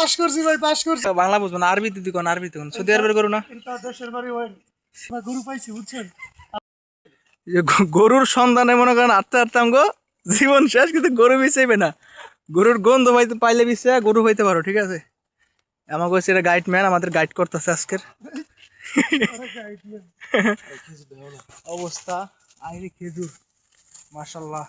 Pass করছি ভাই, pass করছি। বাংলা বুঝবো না, আরবি দিদি কোন, আরবি কোন, সৌদি আরবের গরু না? এটা দেশের বাড়ি হয়, গরু পাইছি বুঝছেন। গরুর সন্ধানে মনে করেন আটতে আটতে আমগো জীবন শেষ, কিন্তু গরু বিছাইবে না। গরুর গন্ধ পাইতে পাইলে বিছে গরু পাইতে পারো, ঠিক আছে? আমাকে হচ্ছে এটা গাইড ম্যান, আমাদের গাইড করতেছে আজকের অবস্থা। আইরে খেজুর, মাশাআল্লাহ।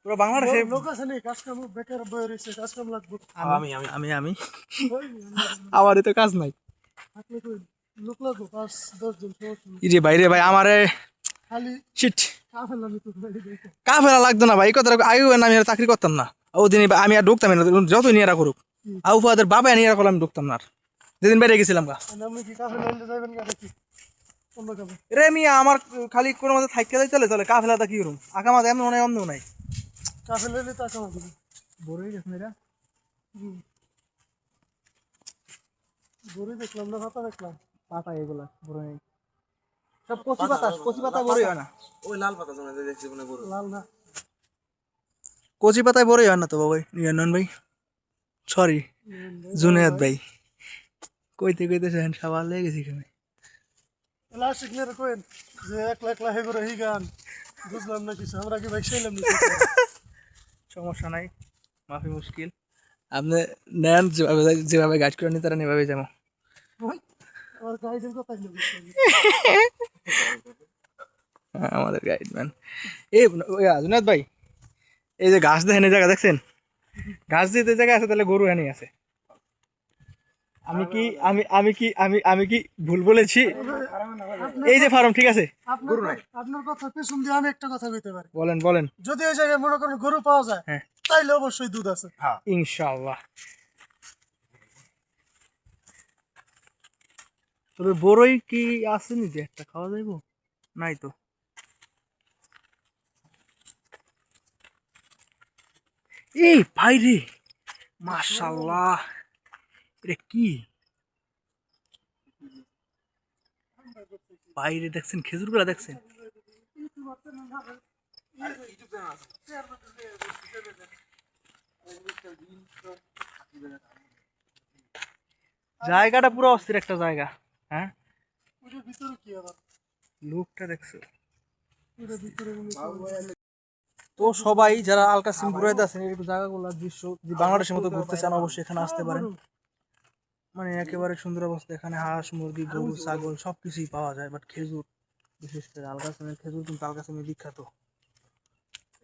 পুরো বাংলাদেশে লোক আছে নি কাজ কাম বেকার বই রইছে, কাজ কাম লাগবে। আমি আমি আমি আমারই তো কাজ নাই। থাকলে কই লোক লাগবে 5-10 জন সমস্যা। ইরে ভাই রে ভাই, আমারে খালি শিট কাফেলা নিতে পারি দেখো। কাফেলা লাগতো না ভাই, এই কথাটা আইও না, আমি আর চাকরি করতাম না ওদিন। আমি আর ঢুকতাম না, যত নিয়ে করুক আউ ফাদের বাবা নিয়ে রাখলাম, আমি ঢুকতাম না আর। যেদিন বাইরে গেছিলাম গা, আপনি কি কাফেলা নিতে যাবেন না নাকি অন্য কাজে? রে মিয়া আমার খালি কোনো মধ্যে থাকতে যাই চলে চলে, কাফেলাটা কি করুম? আঁকা মাঝে এমন নাই, অন্য নাই। কাফেলা নিতে টাকা দিবেন। বড়ই গেছে মেয়েরা, গরু দেখলাম না, পাতা দেখলাম। পাতা এগুলা বড় নেই, সব কচি পাতা, কচি পাতা বড়ই হয় না। ওই লাল পাতা জমে দেখছি মনে গরু। লাল না, কচি পাতায় বড়ই হয় না তো বাবাই, নন ভাই, সরি জুনেদ ভাই। কইতে কইতে সেন সবার লেগে গেছি এখানে। লাস্টিক নিয়ে কইন যে একলা একলা হে করে হি গান বুঝলাম না কিছু, আমরা কি ভাই ছিলাম না। সমস্যা নাই, মাফি মুশকিল। আপনি নেন যেভাবে, যেভাবে গাইড করে নি তারা এভাবে যাবো। আমার গাইডের কথা না আমাদের গাইডম্যান এই জুনাদ ভাই, এই যে ঘাস দেখেন, এই জায়গা দেখছেন? ঘাস দিয়ে যে জায়গা আছে, তাহলে গরু এনে আছে। আমি কি আমি আমি কি আমি আমি কি ভুল বলেছি? এই যে ফার্ম, ঠিক আছে? গরু নাই। আপনার কথা পেছন দিয়ে আমি একটা কথা কইতে পারি। বলেন বলেন। যদি এই জায়গায় মনে করেন গরু পাওয়া যায়, হ্যাঁ, তাইলে অবশ্যই দুধ আছে। ইনশাআল্লাহ। তবে বড়ই কি আসেনি যে একটা খাওয়া যাইব? নাই তো। এই ভাই রে, মাশাআল্লাহ, এটা কি বাইরে দেখছেন? খেজুর গুলা দেখছেন? জায়গাটা পুরো অস্থির একটা জায়গা। হ্যাঁ, ওটার ভিতরে কি আবার? লোকটা দেখছো? ওটার ভিতরে তো সবাই যারা আল কাসিম ঘুরাইতে আছেন, এই জায়গাগুলোর দৃশ্য যদি বাংলাদেশের মতো ঘুরতে চান, অবশ্যই এখানে আসতে পারেন। মানে একেবারে সুন্দর অবস্থা। এখানে হাঁস, মুরগি, গরু, ছাগল সবকিছুই পাওয়া যায়। বাট খেজুর, বিশেষ করে আল কাসিমের খেজুর কিন্তু আল কাসিমে বিখ্যাত।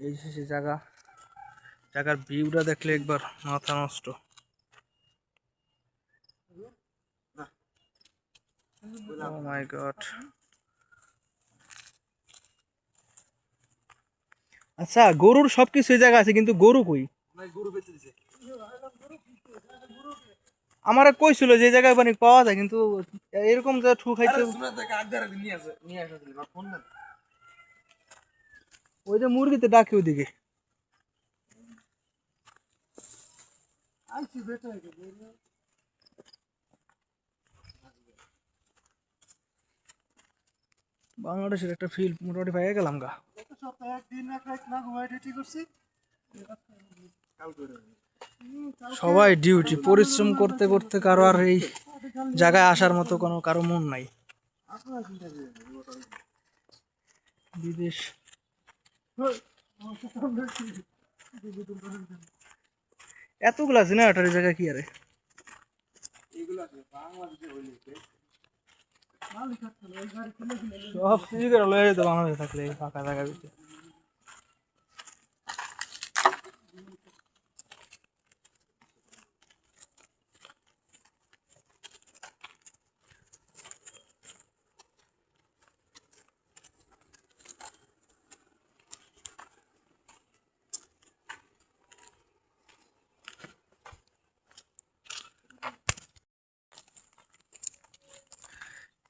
এই সে জায়গা, জায়গার ভিউটা দেখলে একবার মাথা নষ্ট। Oh my God! আচ্ছা, গরুর সবকিছু এই জায়গা আছে, কিন্তু গরু কই? গরু বেঁচে দিছে। আমারে কইছিল যে জায়গায় পানি পাওয়া যায়, কিন্তু এরকম যে ঠু খাইতে ওই যে মুরগিতে ডাকে ওইদিকে। আইছি বেটা বাংলাদেশের একটা ফিল মোটামুটি পেয়ে গেলাম গা। গত সপ্তাহে একদিন এক রাত না ঘুমাই ডিউটি করছি। সবাই ডিউটি পরিশ্রম করতে করতে কারো আর এই জায়গায় আসার মতো কোনো কারো মন নাই। বিদেশ এতগুলা জেনারেটর এই জায়গায় কি আরে? সব কিছু করে লয়ে যেত বাংলাদেশে থাকলে, এই ফাঁকা জায়গা ভিতরে।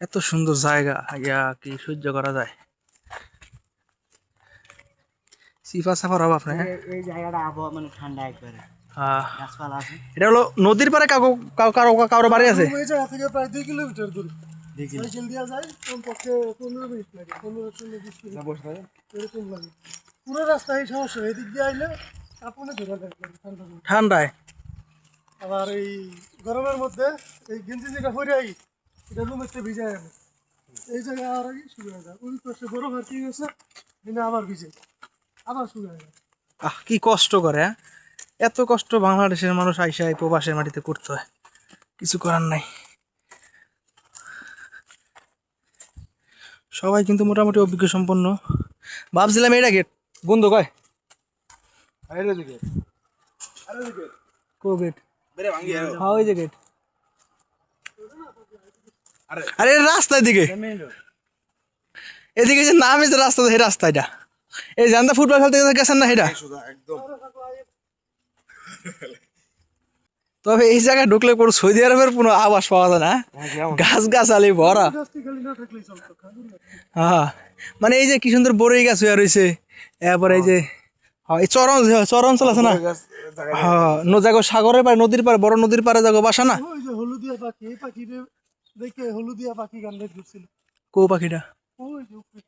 এত সুন্দর জায়গা, ইয়া কি সহ্য করা যায়? সিফা সাফার হবে আপনি? এই জায়গাটা আবহাওয়া মানে ঠান্ডা একবারে। হ্যাঁ, গাছপালা আছে। এটা হলো নদীর পারে কারো বাড়ি আছে? এই জায়গা থেকে প্রায় 2 কিলোমিটার দূর। দেখি সাইকেল দিয়া যায়, কমপক্ষে 15 মিনিট লাগে, 15-20 মিনিট এরকম লাগে। পুরো রাস্তা এই সমস্যা, এদিক দিয়ে আইলে আপনি ধরে রাখবেন ঠান্ডা করে। ঠান্ডায় আবার এই গরমের মধ্যে এই গেঞ্জি যেটা পরে আই এটা রুমেতে ভিজায় আনে এই জায়গায় আর আগে শুকিয়ে যায় ওই পাশে বরফ আর কি গেছে দিনে আবার ভিজে আবার শুকিয়ে যায় কি কষ্ট করে হ্যাঁ? এত কষ্ট বাংলাদেশের মানুষ আইসা এই প্রবাসের মাটিতে করতে হয়, কিছু করার নাই। সবাই কিন্তু মোটামুটি অভিজ্ঞ সম্পন্ন। ভাবছিলাম এটা গেট বন্ধু কয় কো গেট হ্যাঁ ওই যে গেট। আরে এটা রাস্তার দিকে, এদিকে যে নাম যে রাস্তা সেই রাস্তাটা এই জানতা ফুটবল খেলতে গেছেন না সেটা। তবে এই জায়গায় ঢুকলে কোনো সৌদি আরবের কোনো আবাস পাওয়া যায় না, গাছ গাছালি ভরা। খালি না থাকলেই চলতো হ্যাঁ মানে এই যে কি সুন্দর বড়ই গাছ হয়ে রয়েছে, এরপর এই যে এই চর অঞ্চল আছে না, হ্যাঁ জাগো সাগরের পারে নদীর পারে বড় নদীর পারে জাগো বাসা না। ওই যে হলুদিয়া পাখি এই পাখি দেখে হলুদিয়া পাখি গান দেখছিল কো পাখিটা, ওই যে উপরে।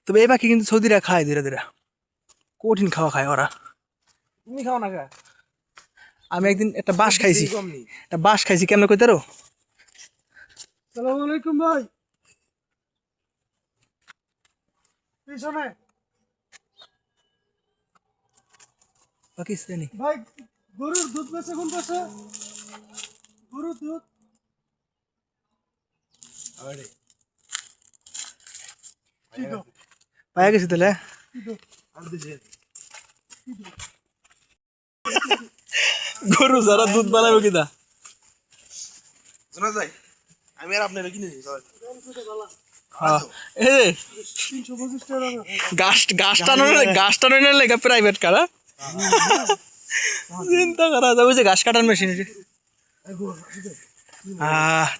তবে এই পাখি কিন্তু সৌদিরা খায় ধীরে ধীরে, কঠিন খাওয়া খায় ওরা। তুমি খাও না কা আমি একদিন একটা বাঁশ খাইছি, একটা বাঁশ খাইছি কেমন কইতারো। সালাম আলাইকুম ভাই পিছনে পাকিস্তানি ভাই গরুর দুধ বেচে কোন পাশে গরুর দুধ কি গো পায়া গেছি তাহলে। কি গো গরু যারা দুধ বানাবে কিনা শোনা যায় আমি আর আপনার কিনে দিই হ্যাঁ এই 325 টাকা গাছ টানোর লেগে প্রাইভেট কার চিন্তা করা যাবে যে ঘাস কাটার মেশিন।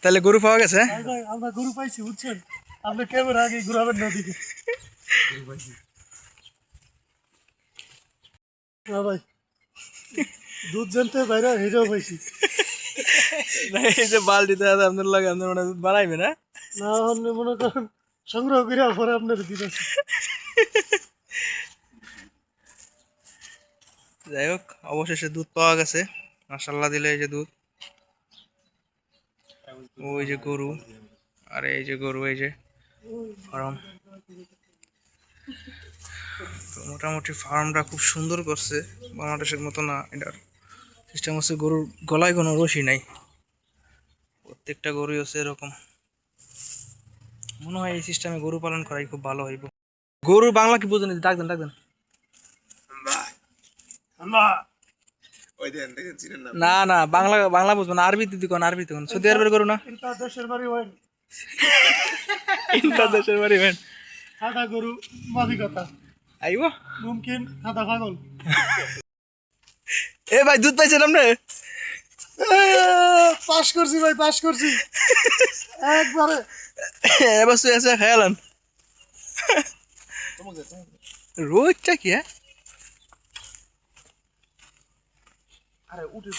তাহলে গরু পাওয়া গেছে। ভাই ভাই আমরা গরু পাইছি বুঝছেন আপনি ক্যামেরা আগে ঘুরাবেন না দিকে না ভাই দুধ জানতে বাইরে হেরেও পাইছি এই যে বালতিতে আছে আপনার লাগে আপনার মনে দুধ বানাইবে না না আপনি মনে করেন সংগ্রহ করে পরে আপনার দিতেছে। যাই হোক অবশেষে দুধ পাওয়া গেছে মাশাআল্লাহ দিলে। এই যে দুধ, ওই যে গরু, আর এই যে গরু, এই যে ফার্ম। মোটামুটি ফার্মটা খুব সুন্দর করছে, বাংলাদেশের মতো না। এটার সিস্টেম হচ্ছে গরুর গলায় কোনো রশি নাই, প্রত্যেকটা গরুই হচ্ছে এরকম। মনে হয় এই সিস্টেমে গরু পালন করাই খুব ভালো হইব। গরুর বাংলা কি বোঝেন? ডাকদেন ডাকদেন। না না বাংলা বাংলা বুঝবো না, আরবি দিদি কোন, আরবি কোন। সৌদি আরবের গরু না, এটা দেশের বাড়ি হয় ইন্টার দেশের বাড়ি ভেন সাদা গরু মাদি কথা আইবো মুমকিন সাদা পাগল। এ ভাই দুধ পাইছেন আপনি? পাস করছি ভাই পাস করছি একবারে এবার শুয়ে আছে খেয়ালান রোজটা কি হ্যাঁ। আরে উঠে